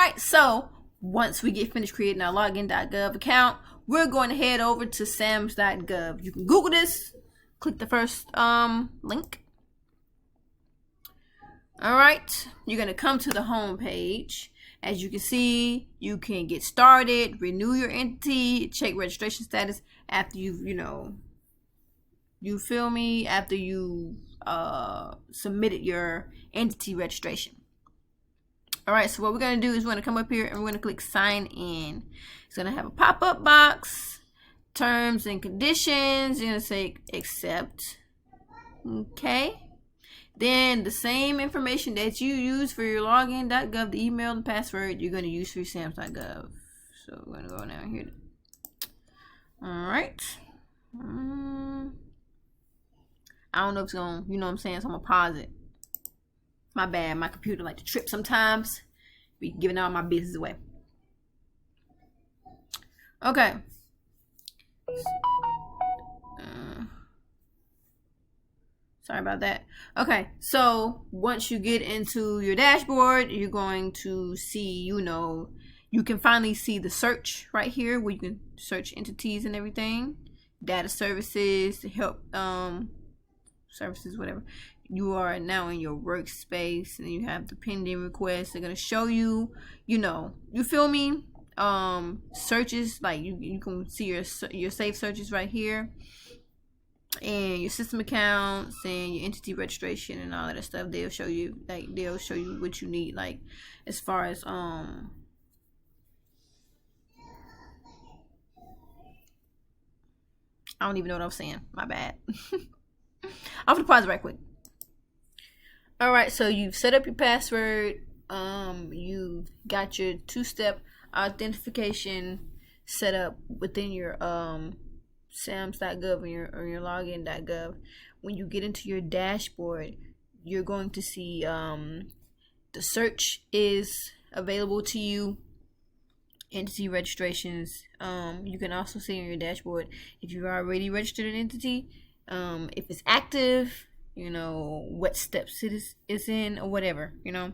right, so once we get finished creating our Login.gov account, we're going to head over to Sams.gov. You can Google this, click the first link. All right, you're going to come to the home page. As you can see, you can get started, renew your entity, check registration status after you've, you feel me, after you submitted your entity registration. All right, so what we're going to do is we're going to come up here and we're going to click sign in. It's going to have a pop-up box, terms and conditions. You're going to say accept. Okay. Then the same information that you use for your Login.gov, the email and password, you're going to use for your Sams.gov. So we're going to go down here. All right. I don't know if it's going to, you know what I'm saying, so I'm going to pause it. My bad, my computer like to trip sometimes. Be giving all my business away. Okay. Sorry about that. Okay, so once you get into your dashboard, you're going to see, you can finally see the search right here where you can search entities and everything. Data services, help services, whatever. You are now in your workspace and you have the pending requests. They're going to show you, you feel me? Searches, like you can see your saved searches right here. And your system accounts and your entity registration and all of that stuff. They'll show you what you need, like as far as I don't even know what I was saying. My bad. I'm gonna pause it right quick. All right, so you've set up your password. You've got your two-step authentication set up within your Sams.gov or your Login.gov. When you get into your dashboard, you're going to see the search is available to you, entity registrations. You can also see on your dashboard if you've already registered an entity, if it's active, what steps it is in or whatever, All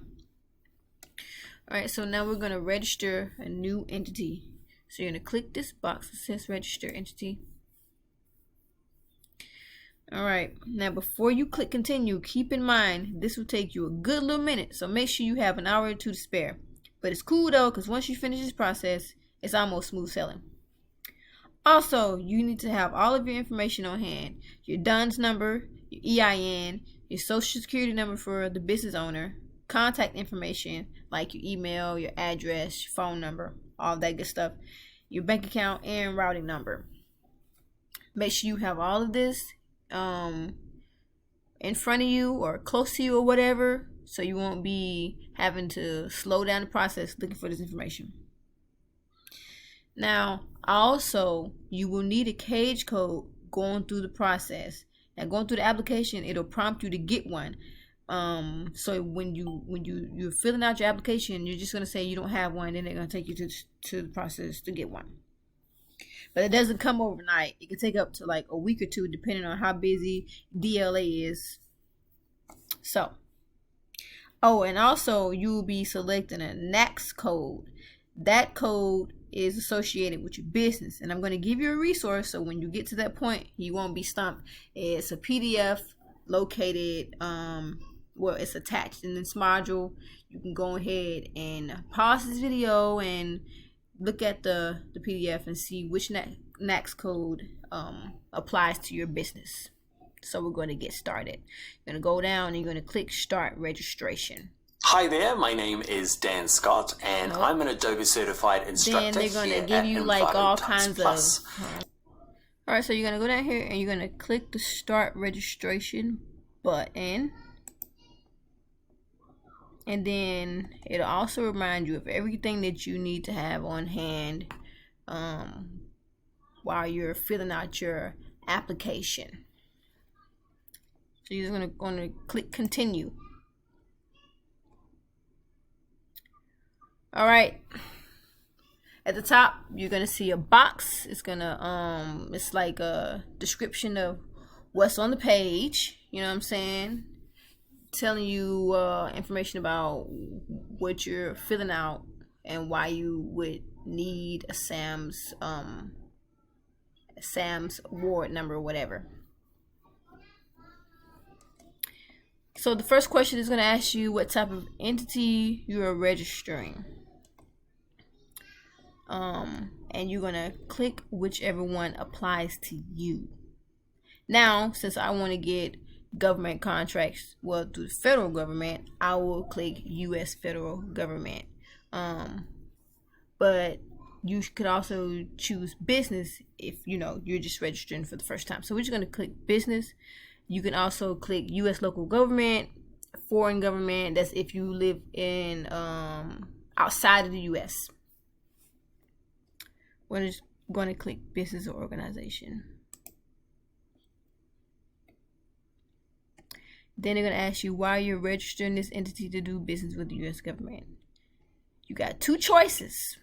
right, so now we're going to register a new entity. So you're going to click this box that says register entity. All right, now before you click continue, keep in mind this will take you a good little minute, so make sure you have an hour or two to spare. But it's cool though, because once you finish this process, it's almost smooth sailing. Also, you need to have all of your information on hand: your DUNS number, your EIN, your social security number for the business owner, contact information like your email, your address, your phone number, all that good stuff, your bank account and routing number. Make sure you have all of this in front of you or close to you or whatever, so you won't be having to slow down the process looking for this information. Now also, you will need a cage code going through the process. Now going through the application, it'll prompt you to get one. So when you're filling out your application, you're just going to say you don't have one, then they're going to take you to the process to get one. But it doesn't come overnight. It can take up to like a week or two depending on how busy DLA is. So, and also you'll be selecting a NAICS code. That code is associated with your business, and I'm going to give you a resource so when you get to that point, you won't be stumped. It's a PDF located, it's attached in this module. You can go ahead and pause this video and look at the PDF and see which NAICS code applies to your business. So we're going to get started. You're going to go down and you're going to click Start Registration. Hi there, my name is Dan Scott, and I'm an Adobe Certified Instructor. Then they're going to give you like all kinds of... Alright, so you're going to go down here and you're going to click the Start Registration button. And then it'll also remind you of everything that you need to have on hand while you're filling out your application. So you're just going to click Continue. All right. At the top, you're going to see a box. It's going to, it's like a description of what's on the page. You know what I'm saying? Telling you information about what you're filling out and why you would need a Sam's award number or whatever. So the first question is going to ask you what type of entity you are registering. And you're going to click whichever one applies to you. Now, since I want to get government contracts, well, through the federal government, I will click U.S. federal government. But you could also choose business if you're just registering for the first time. So we're just going to click business. You can also click U.S. local government, foreign government. That's if you live in outside of the U.S. We're just going to click business or organization. Then they're going to ask you why you're registering this entity to do business with the U.S. government. You got two choices.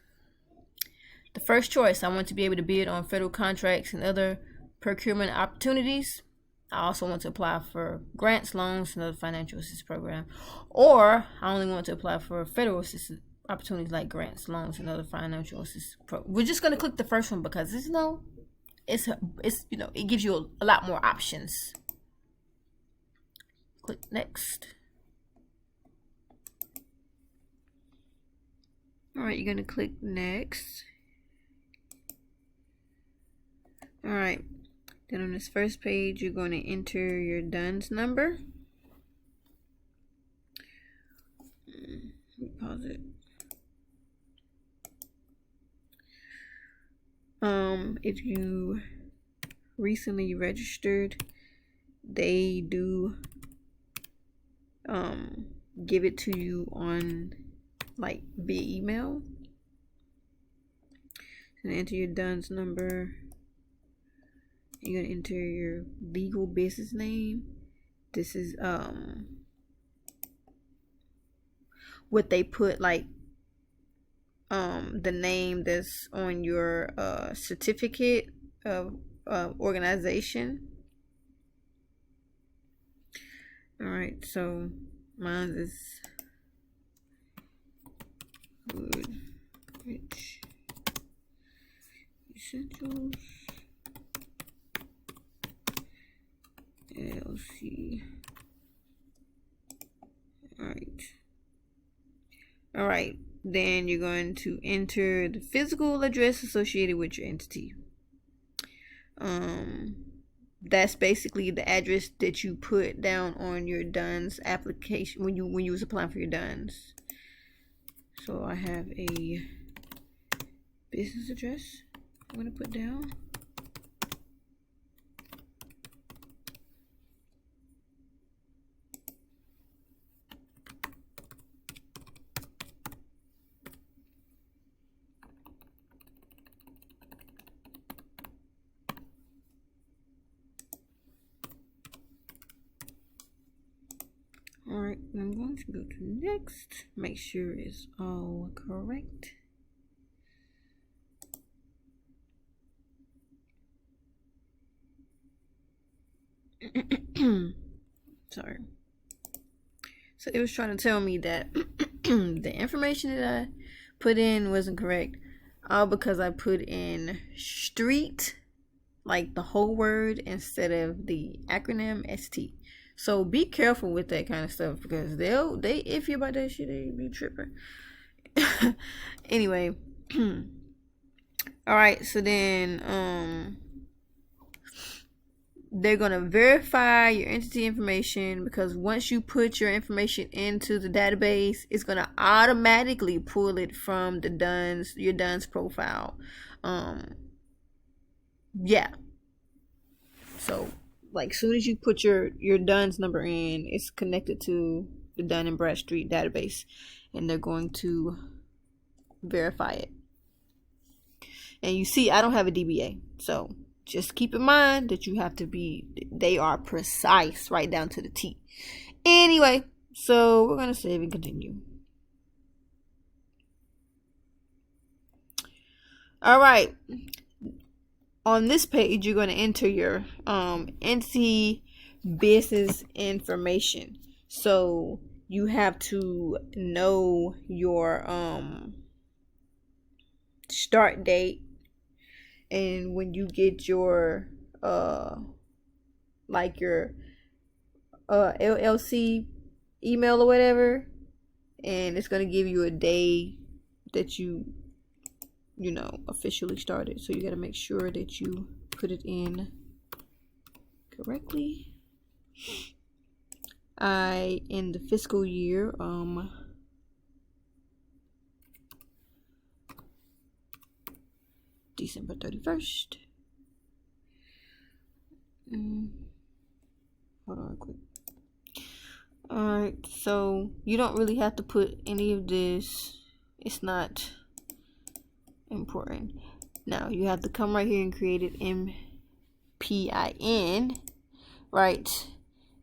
The first choice, I want to be able to bid on federal contracts and other procurement opportunities. I also want to apply for grants, loans, and other financial assistance program. Or I only want to apply for federal assistance opportunities like grants, loans, and other financial assistance programs. We're just going to click the first one because it gives you a lot more options. Click next. All right, you're going to click next. All right. Then on this first page, you're going to enter your DUNS number. Pause it. If you recently registered, they do give it to you on via email. And enter your DUNS number. You're gonna enter your legal business name. This is what they put the name that's on your certificate of organization. All right, so mine is Rich Essentials LLC. All right. Then you're going to enter the physical address associated with your entity. That's basically the address that you put down on your DUNS application when you was applying for your DUNS. So I have a business address I'm going to put down. Alright, I'm going to go to next. Make sure it's all correct. Sorry. So it was trying to tell me that the information that I put in wasn't correct. All because I put in street, like the whole word, instead of the acronym ST. So be careful with that kind of stuff because they iffy about that shit. They be tripping. Anyway, all right. So then, they're gonna verify your entity information because once you put your information into the database, it's gonna automatically pull it from the your DUNS profile. Yeah. So. Like soon as you put your DUNS number in, it's connected to the Dun & Bradstreet database, and they're going to verify it. And you see, I don't have a DBA, so just keep in mind that you have to they are precise right down to the T. Anyway, so we're gonna save and continue. All right. On this page, you're going to enter your entity business information. So you have to know your start date, and when you get your like your LLC email or whatever, and it's gonna give you a day that you officially started. So you got to make sure that you put it in correctly. In the fiscal year December 31st. Hold on quick. Alright, so you don't really have to put any of this. It's not important. Now you have to come right here and create it MPIN, right?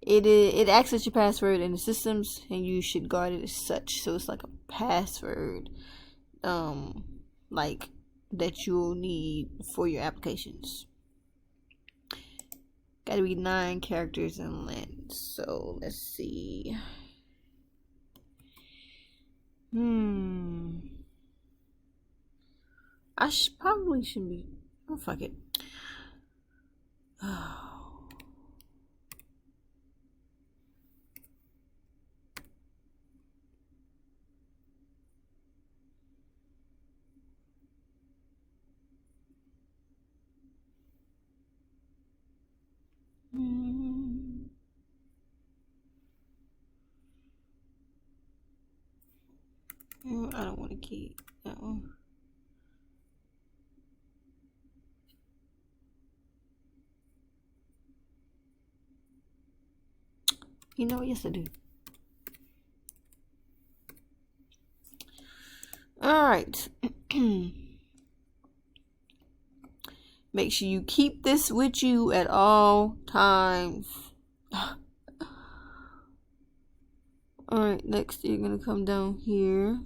It acts as your password in the systems, and you should guard it as such. So it's like a password, like that you'll need for your applications. Got to be 9 characters in length. So let's see. I probably shouldn't be. Oh, fuck it. Oh. I don't want to keep that one. You know what? Yes, I do. Alright. Make sure you keep this with you at all times. Alright, next you're going to come down here.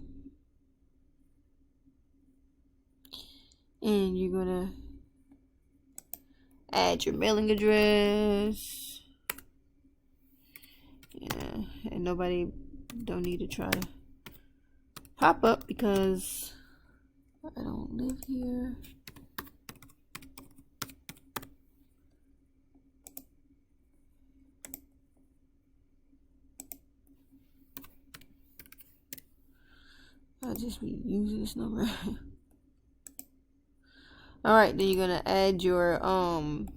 And you're going to add your mailing address. Yeah, and nobody don't need to try to pop up because I don't live here. I'll just be using this number. Alright, then you're gonna add your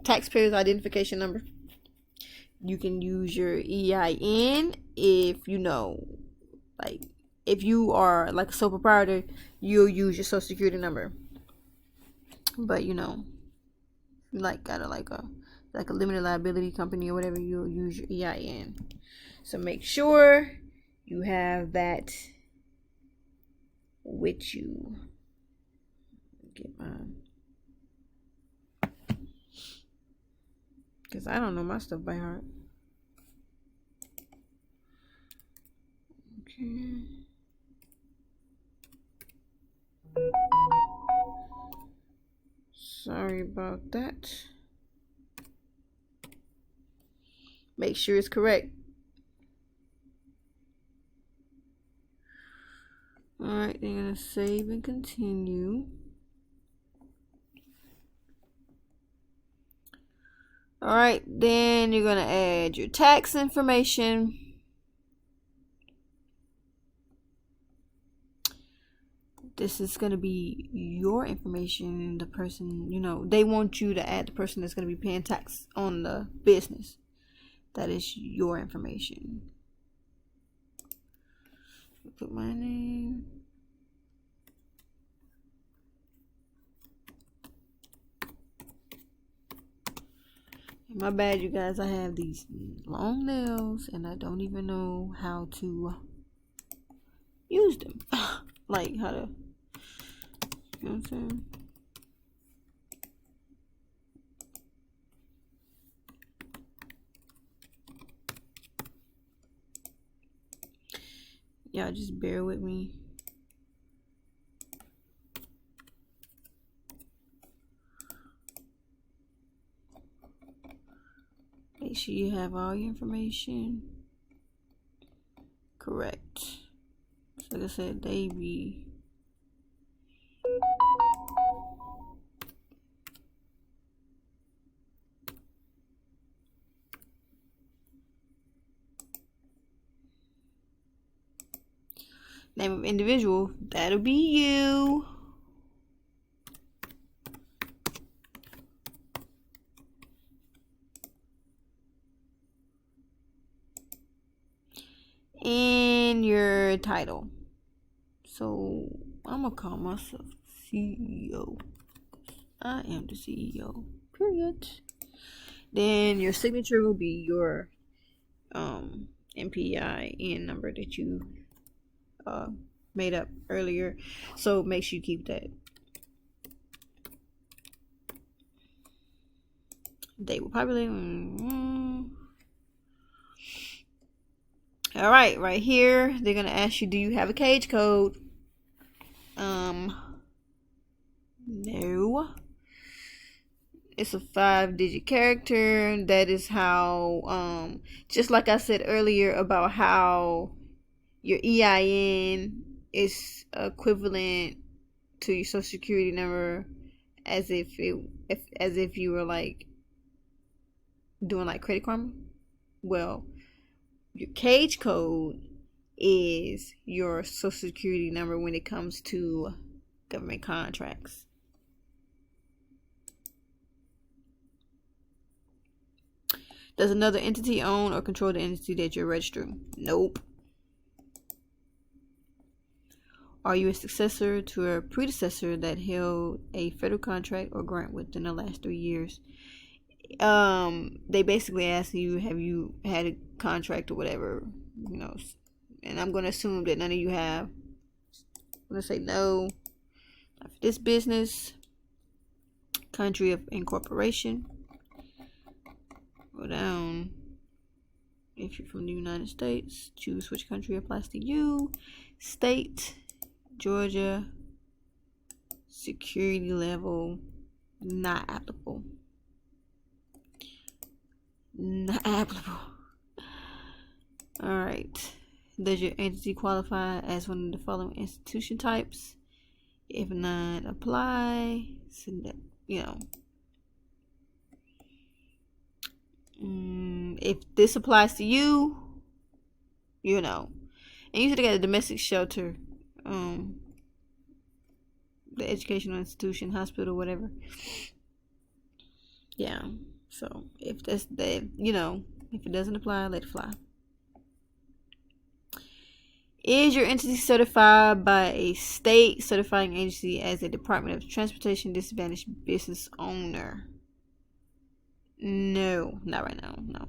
taxpayer's identification number. You can use your EIN if if you are like a sole proprietor, you'll use your social security number. But got a limited liability company or whatever, you'll use your EIN. So make sure you have that with you. Get mine, because I don't know my stuff by heart. Okay. Sorry about that. Make sure it's correct. Alright, then you're going to save and continue. Alright, then you're going to add your tax information. This is going to be your information. The person, they want you to add the person that's going to be paying tax on the business. That is your information. Put my name. My bad, you guys. I have these long nails and I don't even know how to use them. Like how to, you know what I'm saying? Y'all just bear with me. Make sure you have all your information correct. So like I said, they be Name of individual, that'll be you. And your title. So I'm gonna call myself CEO. I am the CEO. Period. Then your signature will be your MPIN number that you made up earlier. So make sure you keep that. Date will populate. All right here they're gonna ask you, do you have a cage code? No. It's a 5-digit character. That is how just like I said earlier about how your EIN is equivalent to your social security number, as if you were like doing like Credit Karma. Well, your cage code is your social security number when it comes to government contracts. Does another entity own or control the entity that you're registering? Nope. Are you a successor to a predecessor that held a federal contract or grant within the last 3 years? They basically ask you, have you had a contract or whatever, and I'm going to assume that none of you have. I'm going to say no. Not for this business. Country of incorporation. Go down. If you're from the United States, choose which country applies to you. State, Georgia. Security level, not applicable. Not applicable. Alright. Does your entity qualify as one of the following institution types? If not, apply. If this applies to you, and you should have got a domestic shelter, the educational institution, hospital, whatever. Yeah. So if if it doesn't apply, let it fly. Is your entity certified by a state certifying agency as a Department of Transportation disadvantaged business owner? No, not right now. No.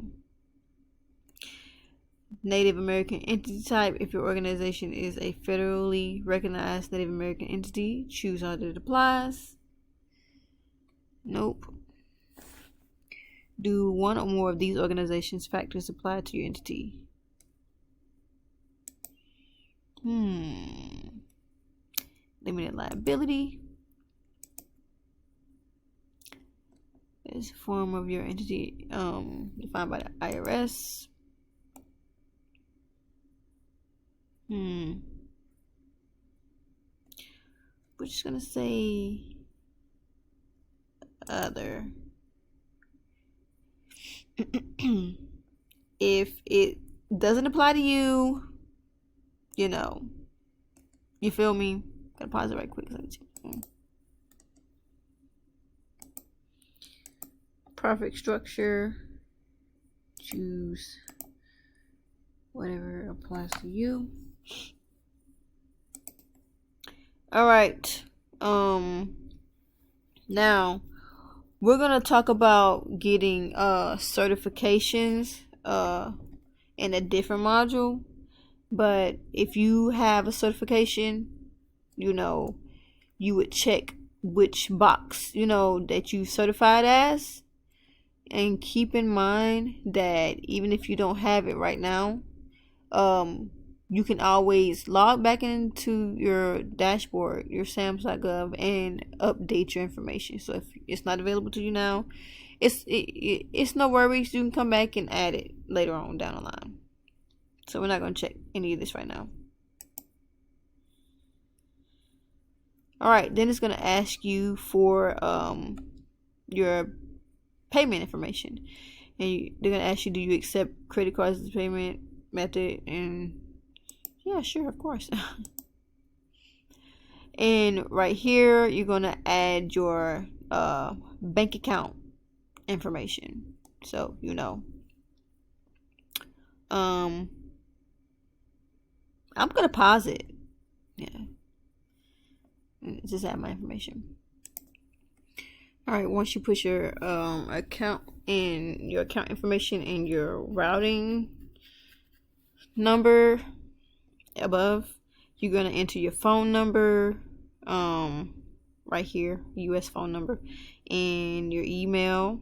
Native American entity type. If your organization is a federally recognized Native American entity, choose all that applies. Nope. Do one or more of these organizations factors apply to your entity? Limited liability is a form of your entity defined by the IRS. We're just gonna say other. If it doesn't apply to you, you feel me? Gotta pause it right quick. Profit structure. Choose whatever applies to you. All right. Now we're gonna talk about getting certifications in a different module. But if you have a certification, you would check which box that you certified as, and keep in mind that even if you don't have it right now, you can always log back into your dashboard, your Sams.gov, and update your information. So if it's not available to you now, it's no worries. You can come back and add it later on down the line. So we're not going to check any of this right now. Alright, then it's going to ask you for your payment information. And they're going to ask you, do you accept credit cards as a payment method? And yeah, sure, of course. And right here, you're going to add your bank account information. So, you know. I'm going to pause it. Yeah. Just add my information. Alright, once you put your account information and your routing number above, you're going to enter your phone number right here, US phone number, and your email,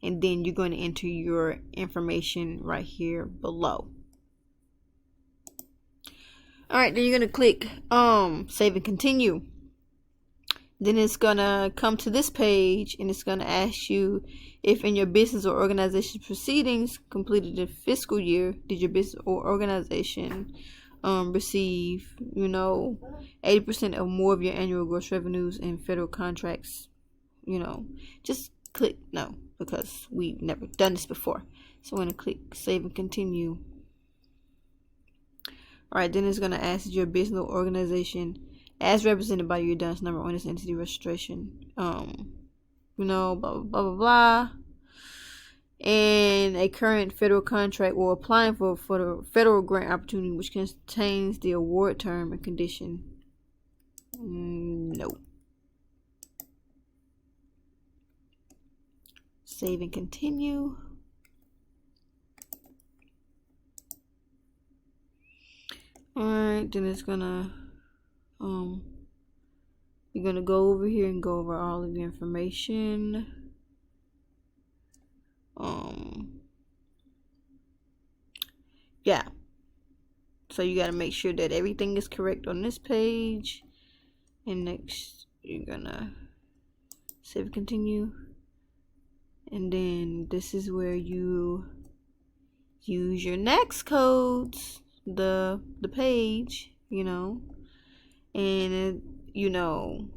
and then you're going to enter your information right here below. Alright, then you're going to click save and continue. Then it's going to come to this page, and it's going to ask you if in your business or organization proceedings completed the fiscal year, did your business or organization receive, 80% or more of your annual gross revenues in federal contracts. Just click no, because we've never done this before. So I'm going to click save and continue. Alright, then it's going to ask your business or organization as represented by your DUNS number on this entity registration. Blah, blah, blah, blah, blah. And a current federal contract or applying for the federal grant opportunity which contains the award term and condition. No. Save and continue. Alright, then it's gonna you're gonna go over here and go over all of the information. Yeah. So you gotta make sure that everything is correct on this page. And next you're gonna save continue. And then this is where you use your next codes, the page, and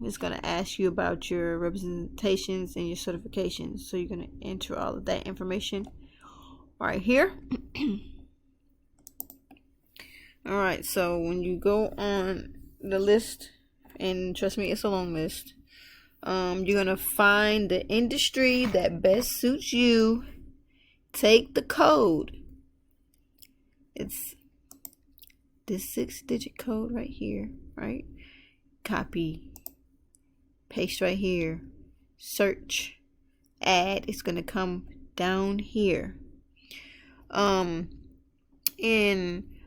it's going to ask you about your representations and your certifications. So you're going to enter all of that information right here. All right, so when you go on the list, and trust me, it's a long list, you're going to find the industry that best suits you. Take the code. It's this 6-digit code right here, right? Copy, paste right here, search, add. It's going to come down here. And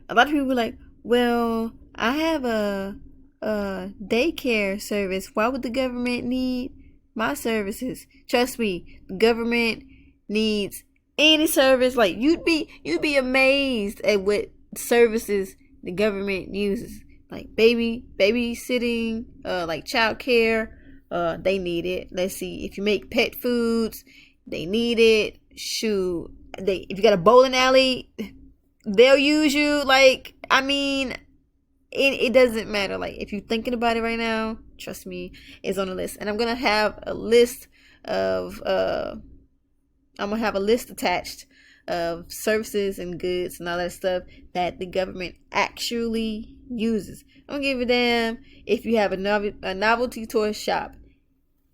a lot of people are like, well, I have a daycare service. Why would the government need my services? Trust me, the government needs any service. Like you'd be amazed at what services the government uses. Like babysitting, like childcare, they need it. Let's see, if you make pet foods, they need it. Shoot, if you got a bowling alley, they'll use you. Like, I mean, it doesn't matter. Like, if you're thinking about it right now, trust me, it's on the list. And I'm gonna have a list attached of services and goods and all that stuff that the government actually uses. I don't give a damn if you have a novelty toy shop.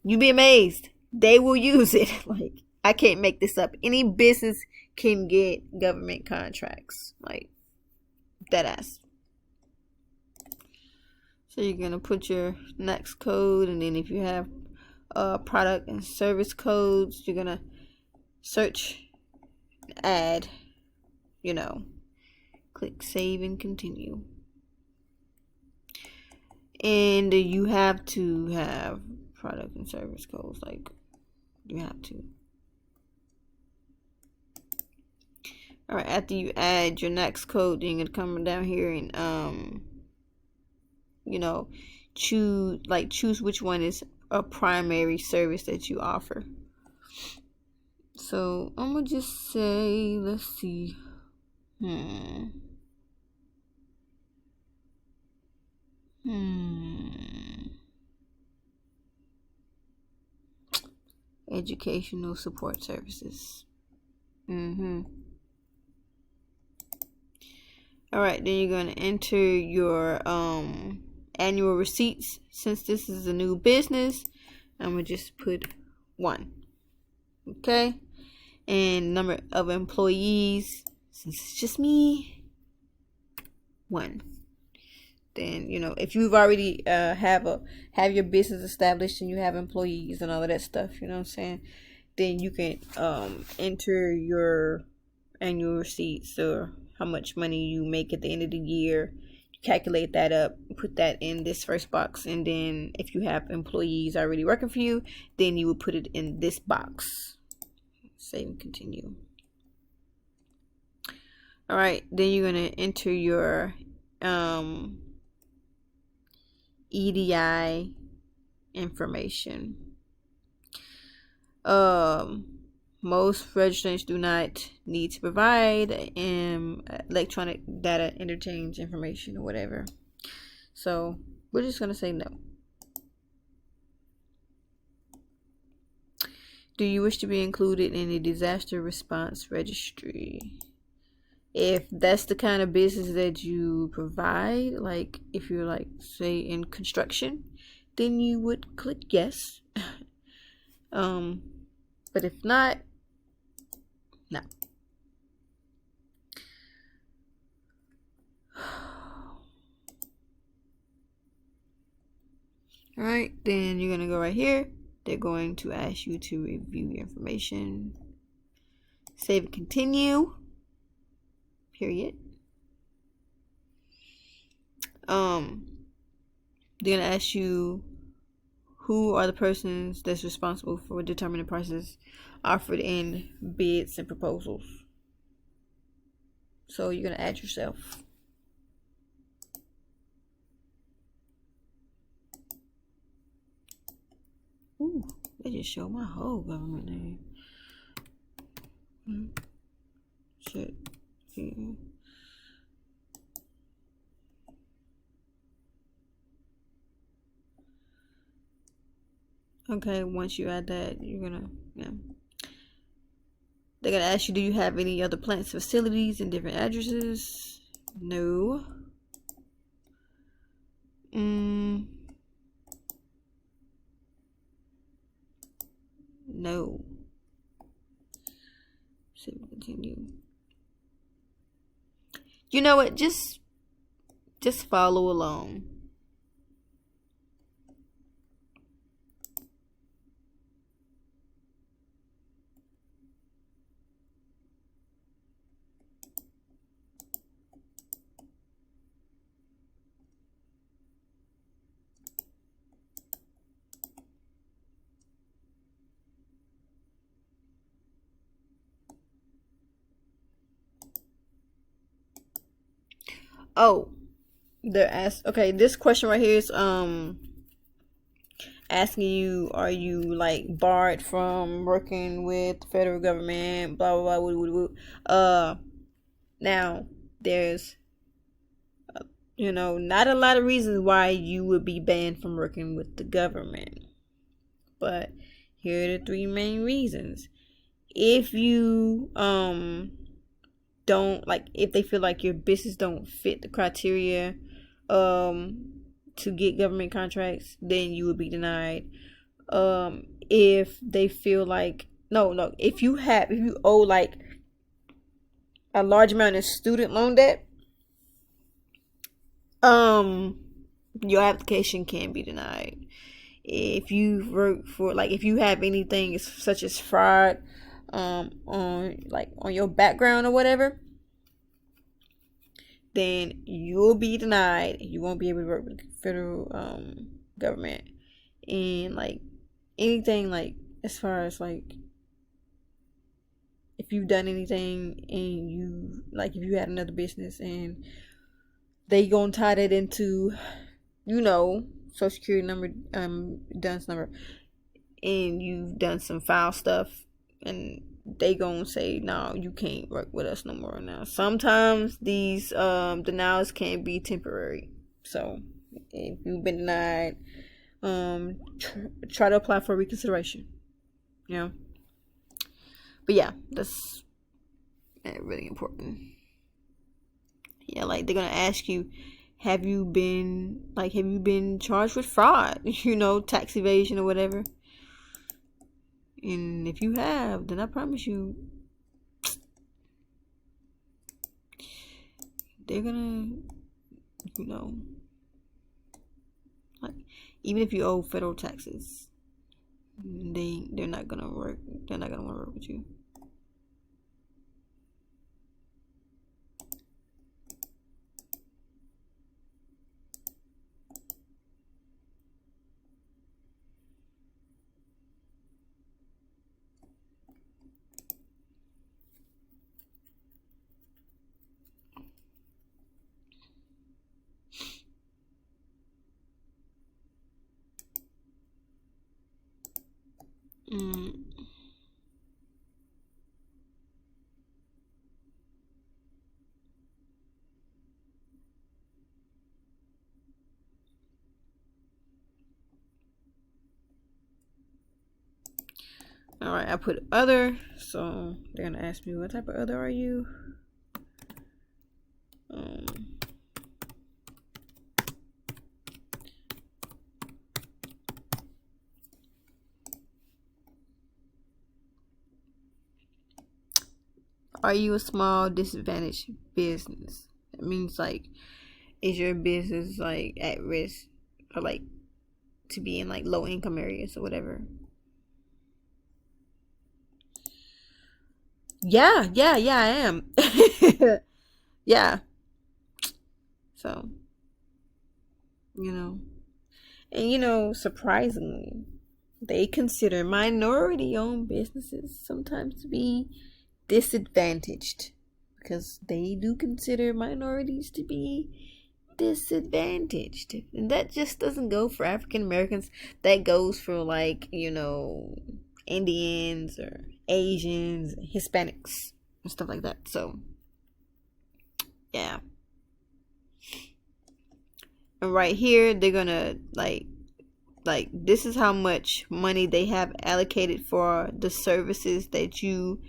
You'd be amazed. They will use it. Like, I can't make this up. Any business can get government contracts. Like, dead ass. So you're going to put your next code, and then if you have product and service codes, you're going to search, add, click save and continue. And you have to have product and service codes. Like, you have to. Alright, after you add your next code, then you're going to come down here and choose which one is a primary service that you offer. So I'm gonna just say, let's see, educational support services. Alright, then you're gonna enter your Annual receipts, since this is a new business, I'm gonna just put 1. Okay. And number of employees, since it's just me, 1. Then, if you've already have your business established and you have employees and all of that stuff, you know what I'm saying, then you can enter your annual receipts, or how much money you make at the end of the year. Calculate that up, put that in this first box, and then if you have employees already working for you, then you would put it in this box. Save and continue. All right, then you're gonna enter your EDI information. Most registrants do not need to provide electronic data interchange information or whatever. So we're just gonna say no. Do you wish to be included in a disaster response registry? If that's the kind of business that you provide, like if you're like, say, in construction, then you would click yes. But if not, no. Alright, then you're gonna go right here. They're going to ask you to review your information. Save and continue. Period. They're gonna ask you who are the persons that's responsible for determining prices offered in bids and proposals. So you're gonna add yourself. Ooh, they just showed my whole government name. Shit. Yeah. Okay, once you add that, you're gonna, they're gonna ask you, do you have any other plants, facilities, and different addresses? No. No. So continue. You know what? Just follow along. Oh, okay, this question right here is asking you, are you like barred from working with the federal government, blah blah blah. Now there's not a lot of reasons why you would be banned from working with the government, but here are the 3 main reasons. If you don't, like, if they feel like your business don't fit the criteria to get government contracts, then you would be denied. If they feel like if you owe like a large amount of student loan debt, your application can be denied. If you work for, like, if you have anything such as fraud on your background or whatever, then you'll be denied. You won't be able to work with the federal government. And like anything, like as far as like if you've done anything and you, like, if you had another business and they gonna tie that into social security number, DUNS number, and you've done some foul stuff, and they gonna say, no, you can't work with us no more. Now sometimes these denials can be temporary, so if you've been denied, try to apply for reconsideration. But yeah, that's really important. Yeah, like they're gonna ask you, have you been charged with fraud, tax evasion or whatever? And if you have, then I promise you, they're gonna, like, even if you owe federal taxes, they're not gonna work. They're not gonna want to work with you. All right, I put other, so they're gonna ask me what type of other are you. Are you a small disadvantaged business? That means, like, is your business like at risk or like to be in like low income areas or whatever? Yeah, I am. Yeah. So, and surprisingly, they consider minority owned businesses sometimes to be disadvantaged, because they do consider minorities to be disadvantaged. And that just doesn't go for African Americans. That goes for, like, Indians or Asians, Hispanics, and stuff like that. So, yeah. And right here, they're gonna like this is how much money they have allocated for the services that you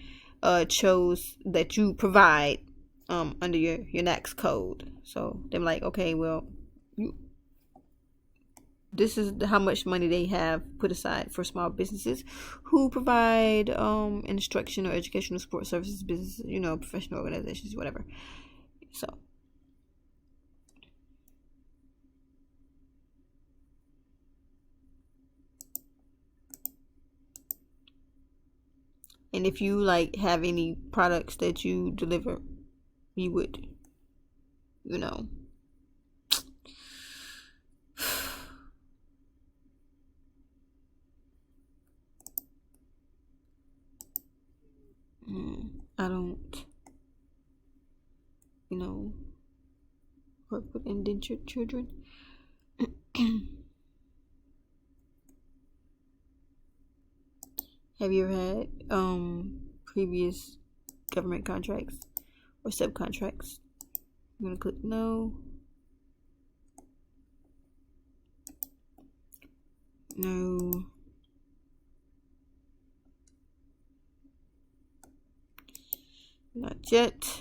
chose, that you provide under your next code. So they're like, okay, well, this is how much money they have put aside for small businesses who provide instruction or educational support services, business, professional organizations, whatever. So, and if you like have any products that you deliver, you would, I don't, work with indentured children. Have you ever had previous government contracts or subcontracts? I'm gonna click no. No. Not yet.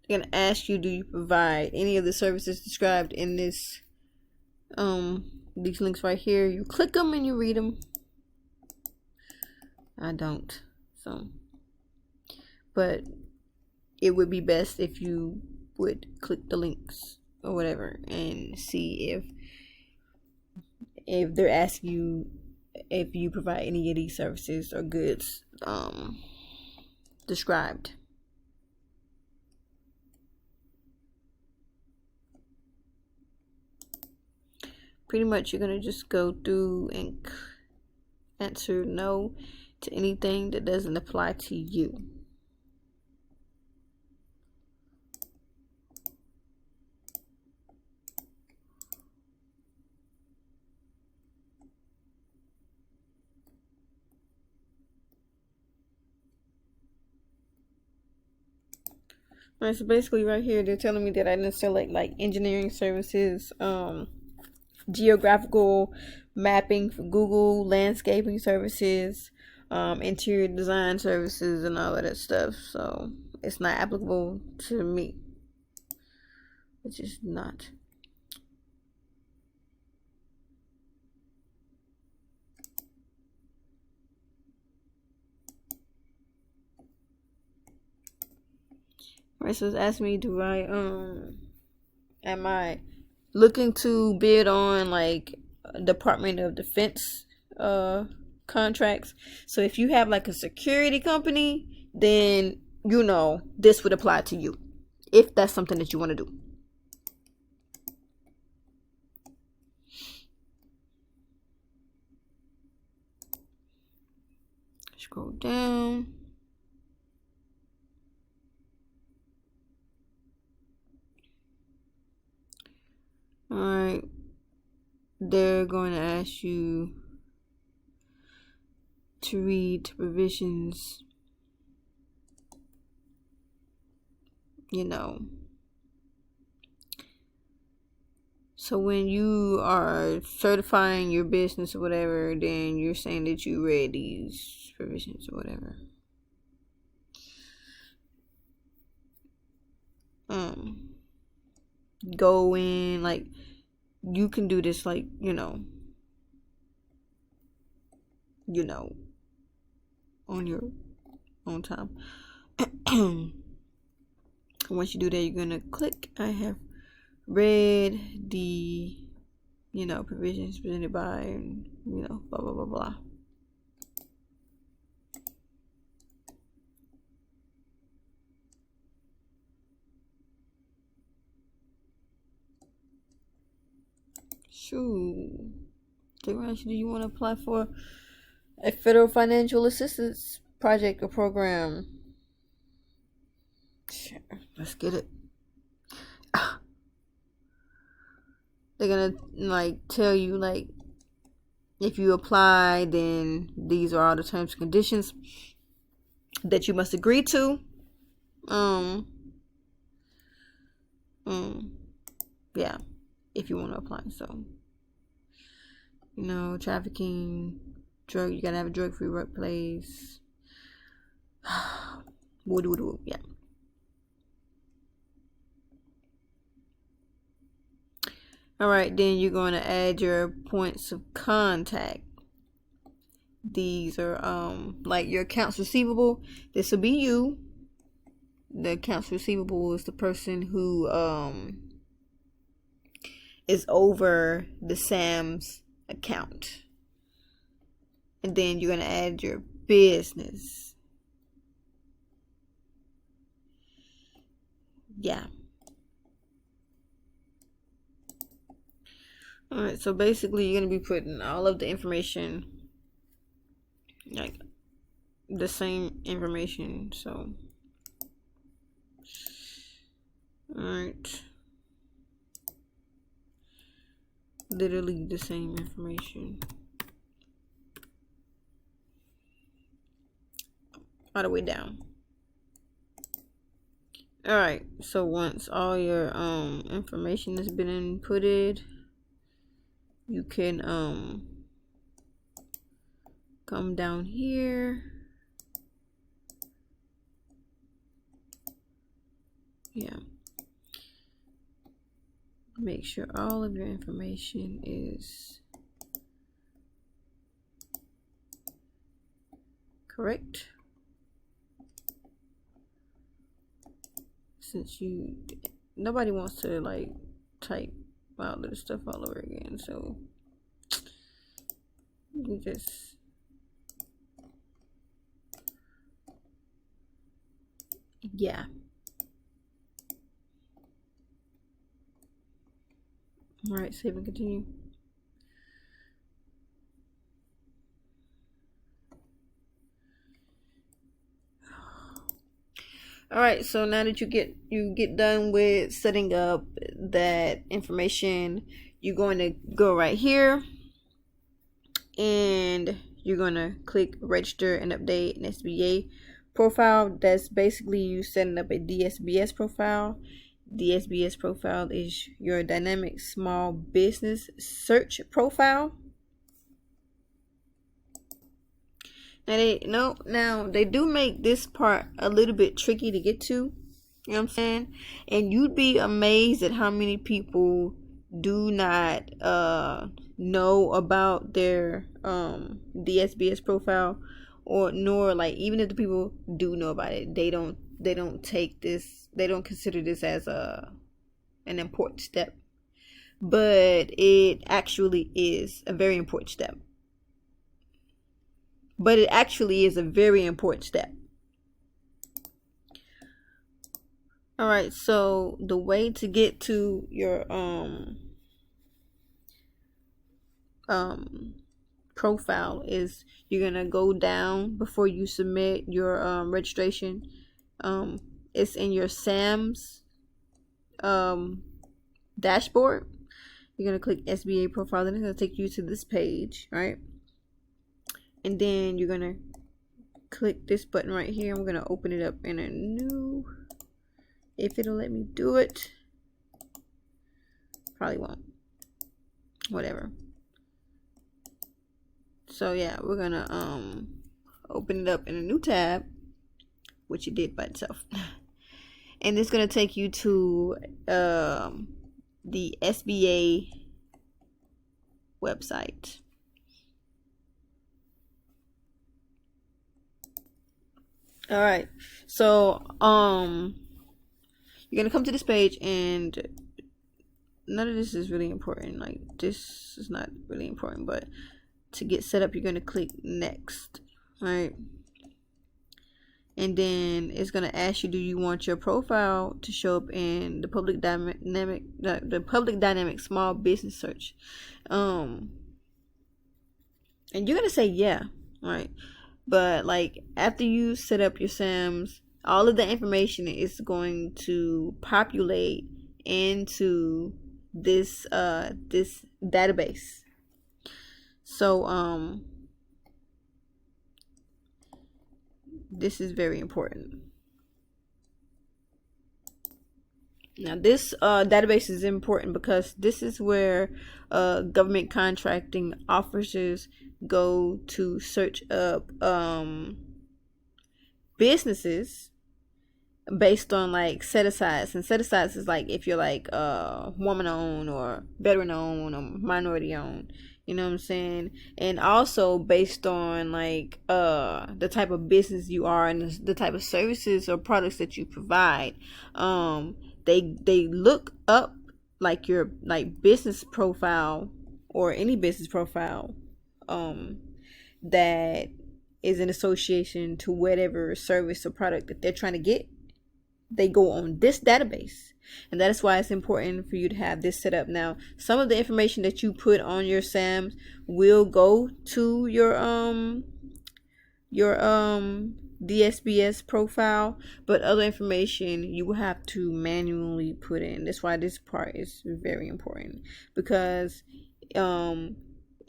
They're gonna ask you, do you provide any of the services described in this these links right here? You click them and you read them. I don't. So, but it would be best if you would click the links or whatever and see if they're asking you if you provide any of these services or goods described. pretty much you're gonna just go through and answer no to anything that doesn't apply to you. Alright, so basically right here they're telling me that I didn't select like engineering services, geographical mapping for Google, landscaping services, interior design services, and all of that stuff. So it's not applicable to me, which is not. Alright, so it's asking me, am I looking to bid on like Department of Defense contracts? So if you have like a security company, then this would apply to you if that's something that you want to do. Scroll down. Alright, they're going to ask you to read provisions, So when you are certifying your business or whatever, then you're saying that you read these provisions or whatever. Go in, like, you can do this, like, on your own time. Once you do that, you're gonna click I have read the provisions presented by, and blah blah blah blah. Shoot, do you want to apply for a federal financial assistance project or program? Sure, let's get it. They're gonna like tell you, like, if you apply, then these are all the terms and conditions that you must agree to. Yeah, if you want to apply. So, trafficking, drug, you gotta have a drug-free workplace. Yeah. Alright, then you're going to add your points of contact. These are like your accounts receivable. This will be you. The accounts receivable is the person who is over the Sams account. And then you're going to add your business. Yeah. Alright, so basically you're going to be putting all of the information, like the same information. So, alright, literally the same information all the way down. Alright, so once all your information has been inputted, you can come down here. Yeah. Make sure all of your information is correct. Since nobody wants to like type out this stuff all over again, so you just yeah. Alright, save and continue. All right, so now that you get done with setting up that information, you're going to go right here and you're going to click register and update an SBA profile. That's basically you setting up a DSBS profile. DSBS profile is your dynamic small business search profile. Now they do make this part a little bit tricky to get to. You know what I'm saying? And you'd be amazed at how many people do not know about their DSBS profile, or nor like even if the people do know about it, they don't consider this as an important step. But it actually is a very important step. All right, so the way to get to your profile is you're gonna go down before you submit your registration. It's in your Sams dashboard. You're gonna click SBA profile, then it's gonna take you to this page, right? And then you're gonna click this button right here. I'm gonna open it up in a new, if it'll let me do it. Probably won't. Whatever. So yeah, we're gonna open it up in a new tab, which it did by itself. And it's gonna take you to the SBA website. All right, so you're gonna come to this page, and none of this is really important. Like, this is not really important, but to get set up, you're gonna click next, right? And then it's gonna ask you, do you want your profile to show up in the public dynamic small business search? And you're gonna say yeah, right? But like after you set up your SAMs, all of the information is going to populate into this this database. So this is very important. Now this database is important because this is where government contracting officers go to search up businesses based on like set asides. And set asides is like if you're like woman owned or veteran owned or minority owned, you know what I'm saying? And also based on like the type of business you are and the type of services or products that you provide. They look up like your like business profile or any business profile that is in association to whatever service or product that they're trying to get. They go on this database, and that is why it's important for you to have this set up. Now, some of the information that you put on your SAMs will go to your DSBS profile, but other information you will have to manually put in. That's why this part is very important, because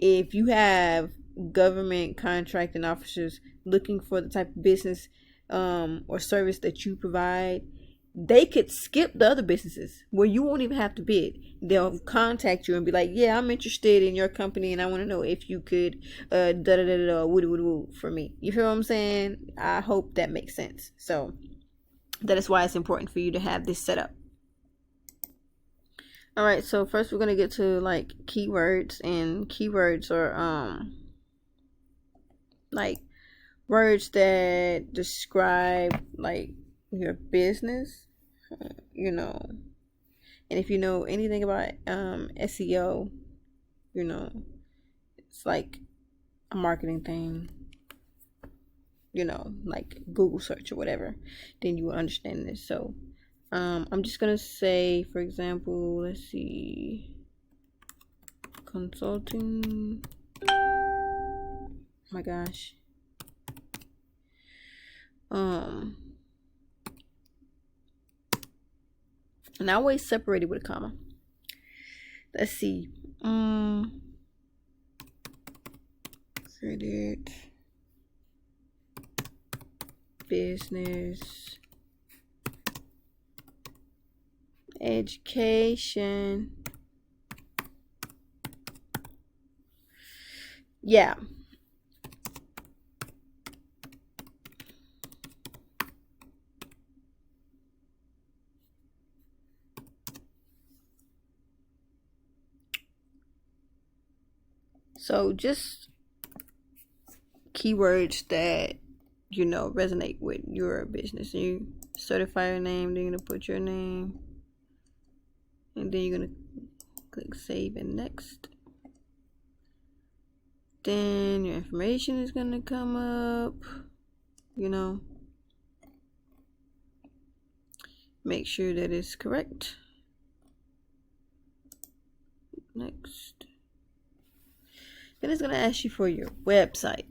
if you have government contracting officers looking for the type of business or service that you provide, they could skip the other businesses where you won't even have to bid. They'll contact you and be like, yeah, I'm interested in your company and I want to know if you could for me. You feel what I'm saying? I hope that makes sense. So that is why it's important for you to have this set up. All right, so first we're going to get to like keywords, and keywords are like words that describe like your business, you know. And if you know anything about SEO, you know, it's like a marketing thing, you know, like Google search or whatever, then you will understand this. So I'm just gonna say, for example, let's see, consulting. Oh my gosh. and I always separate it with a comma. Let's see. Credit, business, education. Yeah. So just keywords that resonate with your business. You certify your name, then you're gonna put your name, and then you're gonna click save and next. Then your information is gonna come up. Make sure that it's correct. Next. Then it's gonna ask you for your website.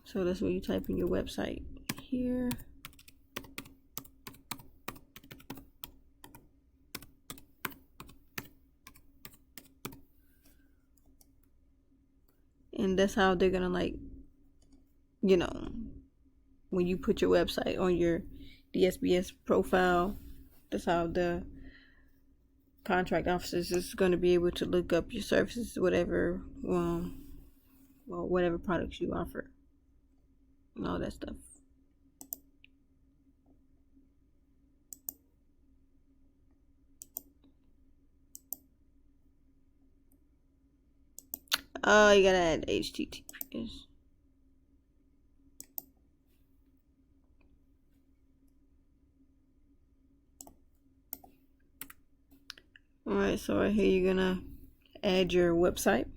So that's where you type in your website here. And that's how they're gonna when you put your website on your DSBS profile, that's how the contract officers is going to be able to look up your services, whatever whatever products you offer and all that stuff. You gotta add HTTPS. Alright, so right here you're gonna add your website.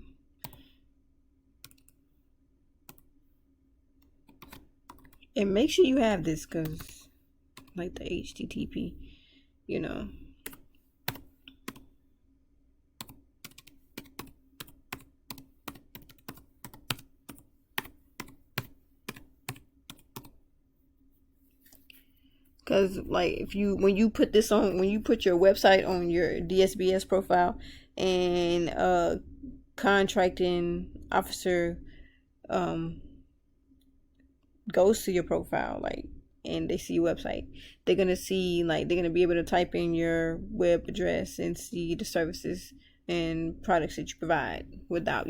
And make sure you have this, because like the HTTP, because like when you put your website on your DSBS profile, and contracting officer goes to your profile, and they see your website, they're gonna be able to type in your web address and see the services and products that you provide without,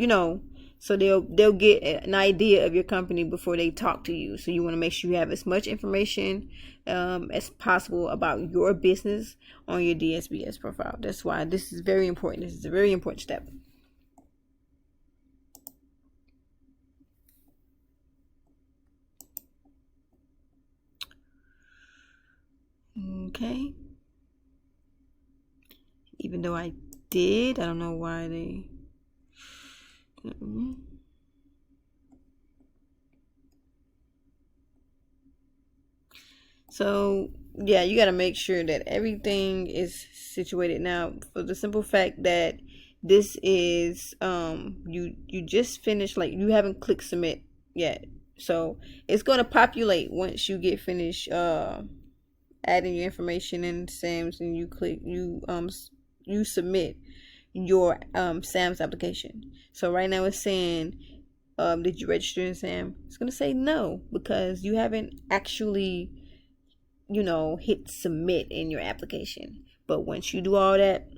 so they'll get an idea of your company before they talk to you. So you want to make sure you have as much information as possible about your business on your DSBS profile. That's why this is very important. This is a very important step. Okay. Even though I don't know why they. So yeah, you got to make sure that everything is situated now, for the simple fact that this is you just finished, you haven't clicked submit yet. So it's going to populate once you get finished adding your information in Sams, and you submit your Sams application. So right now it's saying, did you register in Sam? It's gonna say no, because you haven't actually hit submit in your application. But once you do all that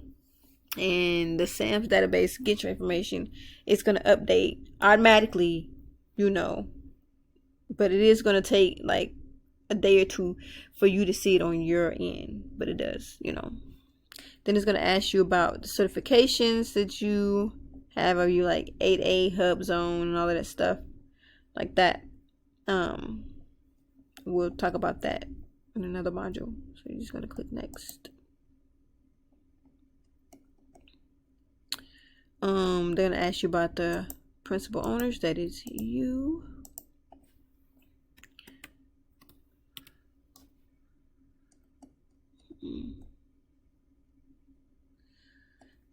and the Sams database get your information, it's gonna update automatically, but it is gonna take a day or two for you to see it on your end, but it does. Then it's going to ask you about the certifications that you have. Are you 8A, HUBZone, and all of that stuff like that? We'll talk about that in another module. So you're just going to click next. They're going to ask you about the principal owners. That is you.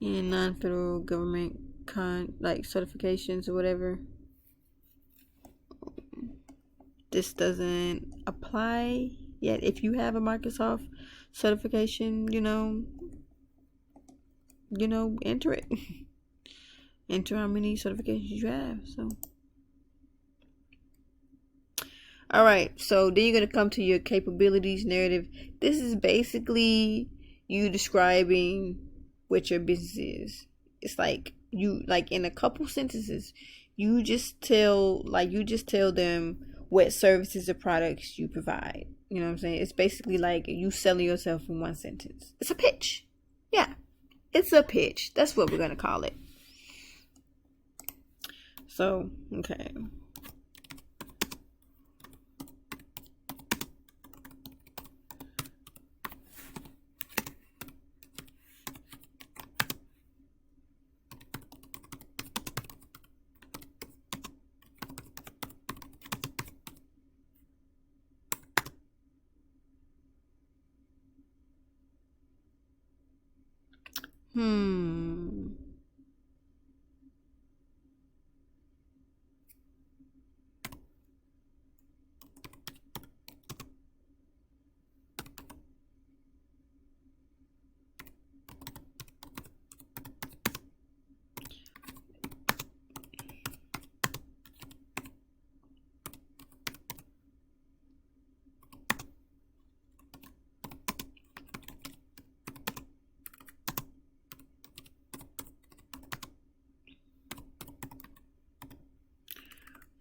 And non-federal government certifications or whatever. This doesn't apply yet. If you have a Microsoft certification, enter it. Enter how many certifications you have. So, all right. So then you're gonna come to your capabilities narrative. This is basically you describing what your business is. It's like you, like, in a couple sentences, you just tell them what services or products you provide. You know what I'm saying? It's basically like you selling yourself in one sentence. It's a pitch. Yeah. It's a pitch. That's what we're gonna call it. So, okay.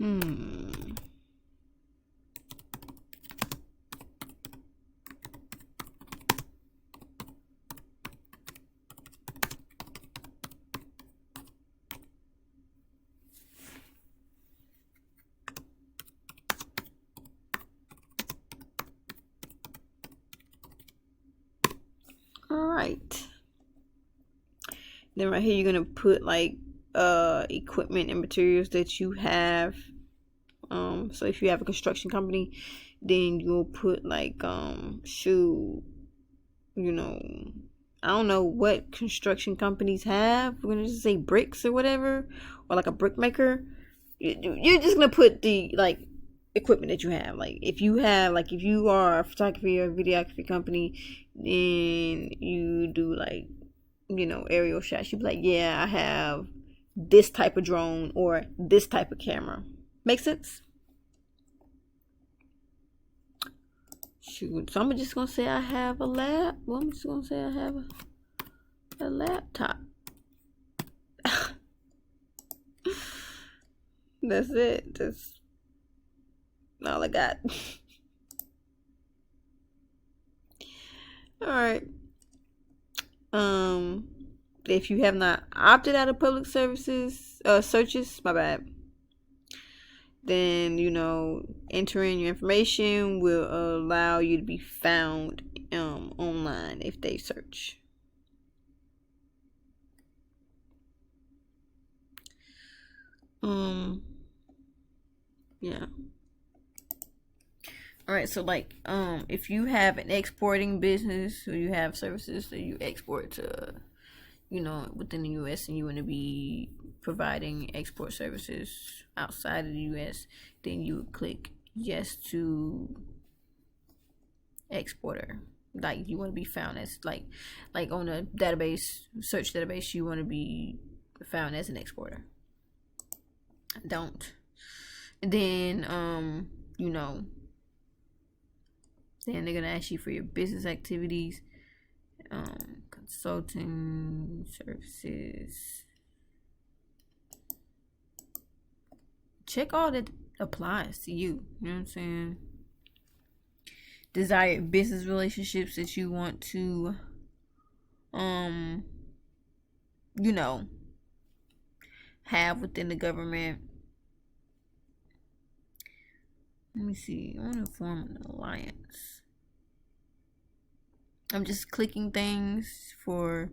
Hmm. All right. Then right here, you're gonna put like equipment and materials that you have. So if you have a construction company, then you'll put like I don't know what construction companies have. We're gonna just say bricks or whatever, or like a brick maker. You're just gonna put the like equipment that you have. Like if you are a photography or videography company, then you do like aerial shots. You be like, yeah, I have this type of drone or this type of camera. Make sense? Shoot. So I'm just gonna say I have a lab. Well, I'm just gonna say I have a laptop. That's it. That's all I got. All right. If you have not opted out of public services searches, my bad, then entering your information will allow you to be found online if they search. Yeah. All right, so like if you have an exporting business or you have services that you export to within the US, and you want to be providing export services outside of the US, then you would click yes to exporter. Like you want to be found as like on a search database, you want to be found as an exporter. Don't. And then then they're gonna ask you for your business activities, consulting services. Check all that applies to you. You know what I'm saying? Desired business relationships that you want to have within the government. Let me see. I want to form an alliance. I'm just clicking things for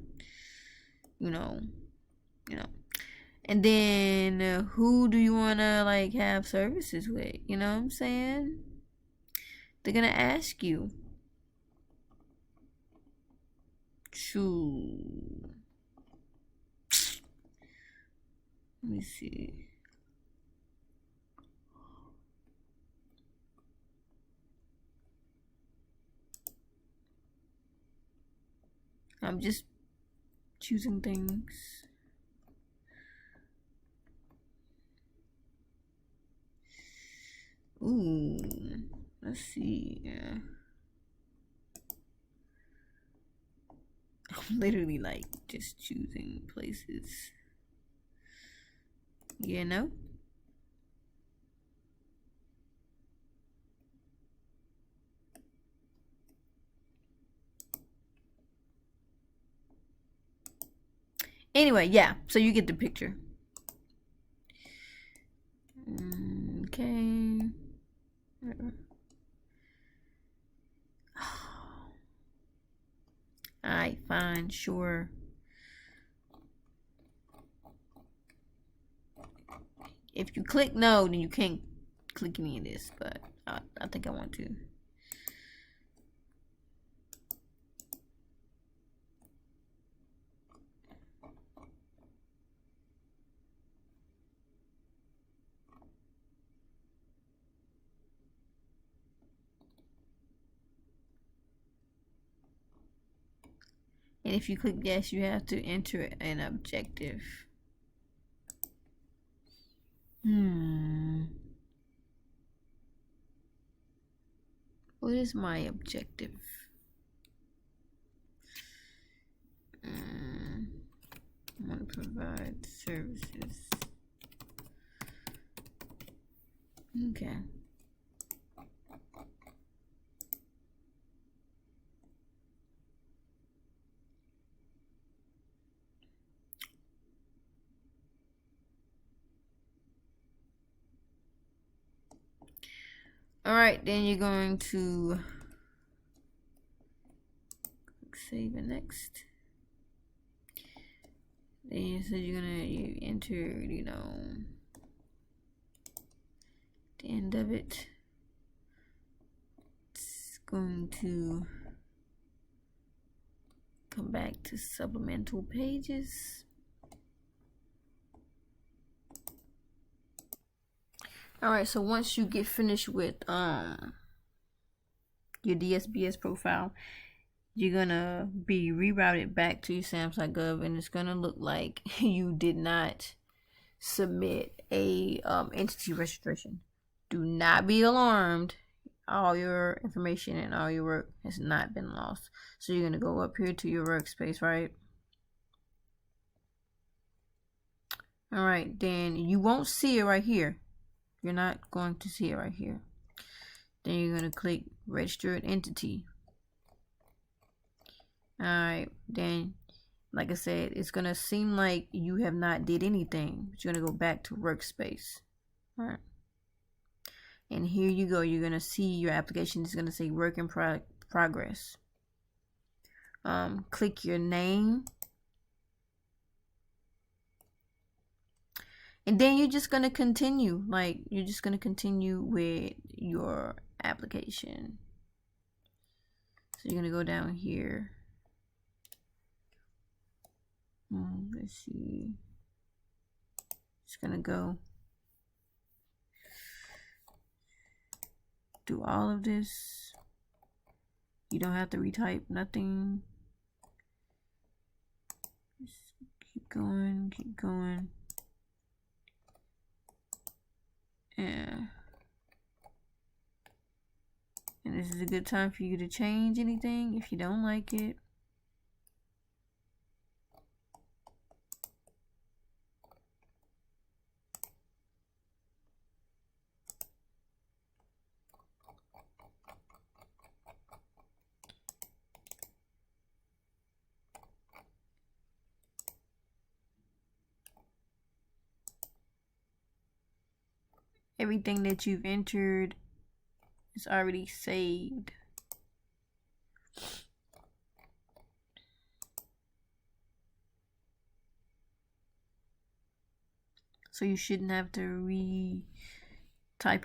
and then who do you want to like have services with? You know what I'm saying? They're gonna ask you. Choo. Let me see. I'm just choosing things. Ooh, let's see. Yeah. I'm literally like just choosing places. You know? Anyway, yeah, so you get the picture. Okay. Alright, fine, sure. If you click no, then you can't click any of this, but I think I want to. And if you click yes, you have to enter an objective. What is my objective? I want to provide services. Okay. Alright, then you're going to save and next. Then so you're gonna enter, you know, the end of it. It's going to come back to supplemental pages. Alright, so once you get finished with your DSBS profile, you're gonna be rerouted back to your Sams.gov, and it's gonna look like you did not submit a entity registration. Do not be alarmed. All your information and all your work has not been lost. So you're gonna go up here to your workspace, right? Alright, then you won't see it right here. You're not going to see it right here. Then you're going to click registered entity. Alright, then like I said, it's going to seem like you have not did anything. But you're going to go back to workspace. Alright. And here you go. You're going to see your application is going to say work in progress. Click your name. And then you're just going to continue. Like, you're just going to continue with your application. So you're going to go down here. Let's see. Just going to go do all of this. You don't have to retype nothing. Just keep going, keep going. Yeah. And this is a good time for you to change anything if you don't like it. Everything that you've entered is already saved. So you shouldn't have to re-type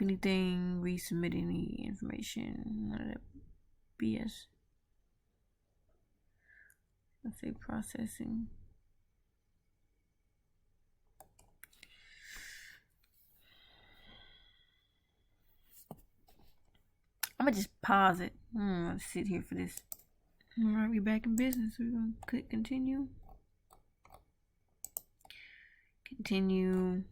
anything, resubmit any information, none of that BS. Let's say processing. I'm gonna just pause it. I'm gonna sit here for this. All right, we're back in business. We're gonna click continue. Continue.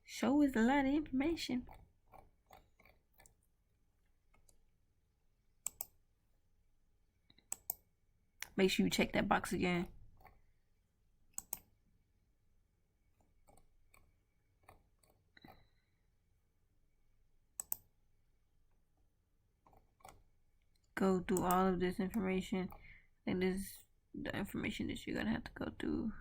Show is a lot of information. Make sure you check that box again. Go through all of this information. And this is the information that you're gonna have to go through.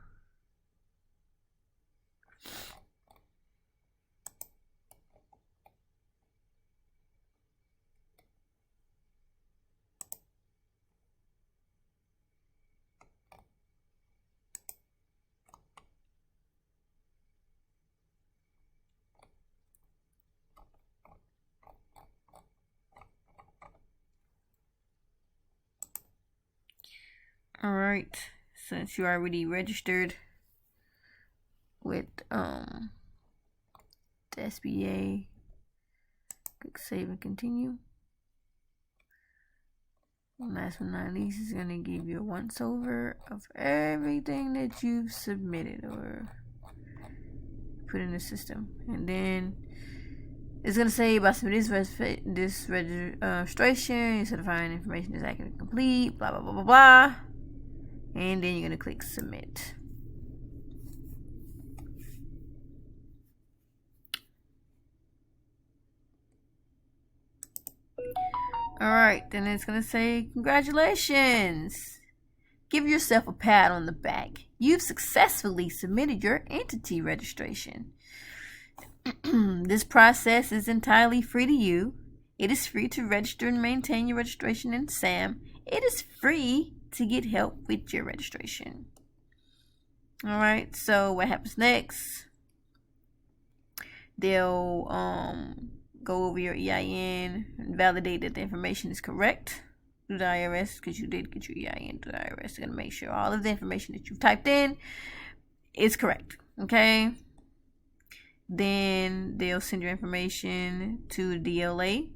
Alright, since you already registered with the SBA, click save and continue. And last but not least, is going to give you a once over of everything that you've submitted or put in the system. And then it's going to say by submitting this registration, your certifying information is accurate and complete, blah, blah, blah, blah, blah. And then you're going to click submit. Alright, then it's going to say, congratulations. Give yourself a pat on the back. You've successfully submitted your entity registration. This process is entirely free to you. It is free to register and maintain your registration in SAM. It is free to get help with your registration. Alright, so what happens next? They'll go over your EIN and validate that the information is correct through the IRS, because you did get your EIN through the IRS. They're going to make sure all of the information that you've typed in is correct. Okay? Then they'll send your information to the DLA,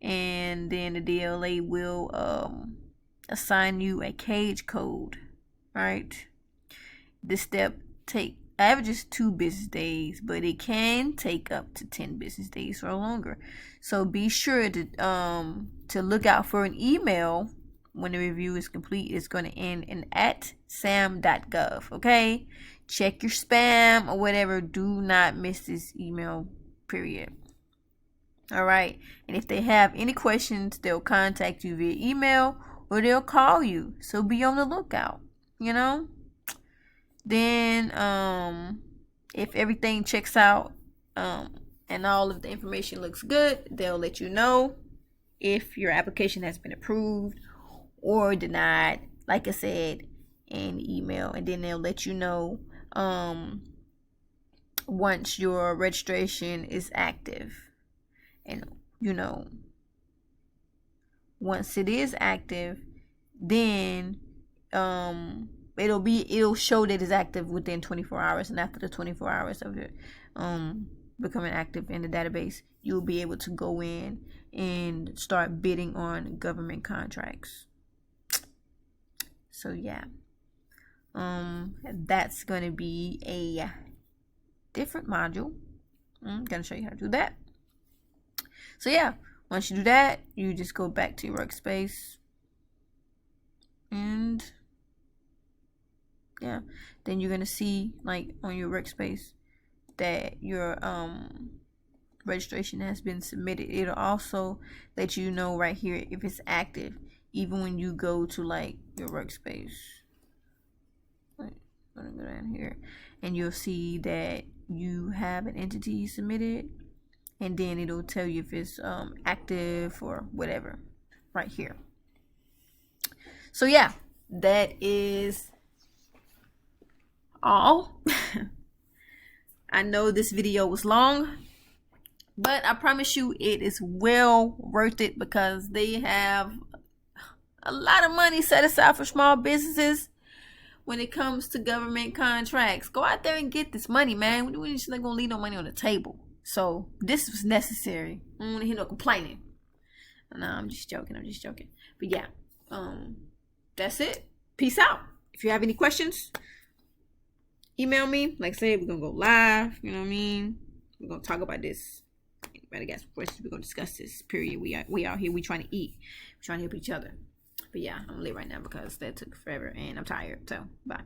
and then the DLA will assign you a cage code. Right? This step averages 2 business days, but it can take up to 10 business days or longer. So be sure to look out for an email when the review is complete. It's going to end in @Sams.gov. Okay, check your spam or whatever. Do not miss this email, period. All right, and if they have any questions, they'll contact you via email or they'll call you. So be on the lookout. Then if everything checks out and all of the information looks good, they'll let you know if your application has been approved or denied, like I said, in email. And then they'll let you know once your registration is active. And once it is active, then it'll show that it's active within 24 hours, and after the 24 hours of it becoming active in the database, you'll be able to go in and start bidding on government contracts. So yeah, that's gonna be a different module. I'm gonna show you how to do that. So yeah, once you do that, you just go back to your workspace, and yeah, then you're gonna see, like, on your workspace that your registration has been submitted. It'll also let you know right here if it's active, even when you go to like your workspace. I'm gonna go down here and you'll see that you have an entity submitted, and then it'll tell you if it's active or whatever right here. So yeah, that is all. I know this video was long, but I promise you it is well worth it, because they have A lot of money set aside for small businesses when it comes to government contracts. Go out there and get this money, man. We're just not going to leave no money on the table. So this was necessary. I don't want to hear no complaining. No, I'm just joking. But yeah, that's it. Peace out. If you have any questions, email me. Like I said, we're going to go live. You know what I mean? We're going to talk about this. Anybody got some questions? We're going to discuss this. Period. We out here. We trying to eat. We're trying to help each other. But yeah, I'm late right now because that took forever and I'm tired. So, bye.